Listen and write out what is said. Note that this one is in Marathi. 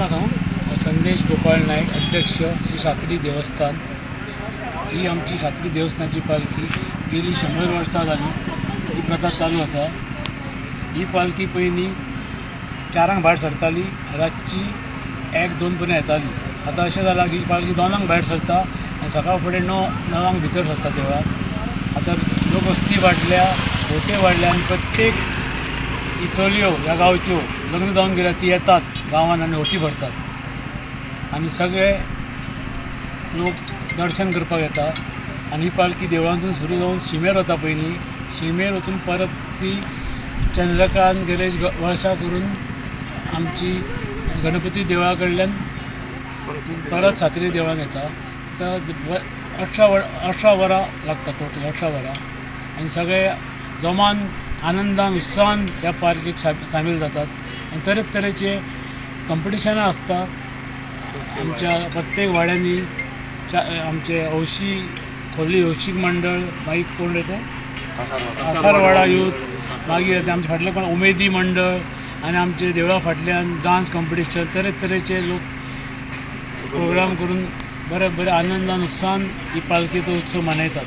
नाका सांगू संदेश गोपाळ नायक अध्यक्ष श्री सातेरी देवस्थान। ही आमची सातेरी देवस्थानाची पालखी गेली 100 वर्सां जाली ही प्रथा चालू आसा। ही पालखी पयलीं 4 भायर सरताली, रातची 1-2 पर्यंत येताली। आतां अशें जालां की पालखी 2 भायर सरता आनी सकाळ फुडें 9 भितर सरता देवळांत। आतां लोक वस्ती वाडल्या, होटे वाडल्या आनी प्रत्येक ही चलयो ह्या गांवच्यो लग्न जावन गेल्यात ती येतात गांवांत आनी होटी भरतात आनी सगळे लोक दर्शन करपाक येता। आनी ही पालखी देवळांतून सुरू जावन शिमेर वता। पयलीं शिमेर वचून परत ती चंद्रकांत गॅरेज वळसा करून आमची गणपती देवळा कडल्यान परत सातेरी देवळान येता। 18 वरां लागता, टोटल 18 वरां। आनी सगळे जोमान आनंदान उत्साहान ह्या पालखेक सामील जातात आनी तरेतरेचे कॉम्पिटिशनां आसता। आमच्या प्रत्येक वाड्यांनी आमचे हौशी खोर्ली हौशीक मंडळ, मागीर कोण येता आसारवाडा यूथ, मागीर आमचे फाटले कोण उमेदी मंडळ आनी आमचे देवळा फाटल्यान डान्स कॉम्पिटिशन तरेतरेचे लोक प्रोग्राम करून बरे आनंदान उत्साहान ही पालखेचो उत्सव मनयतात।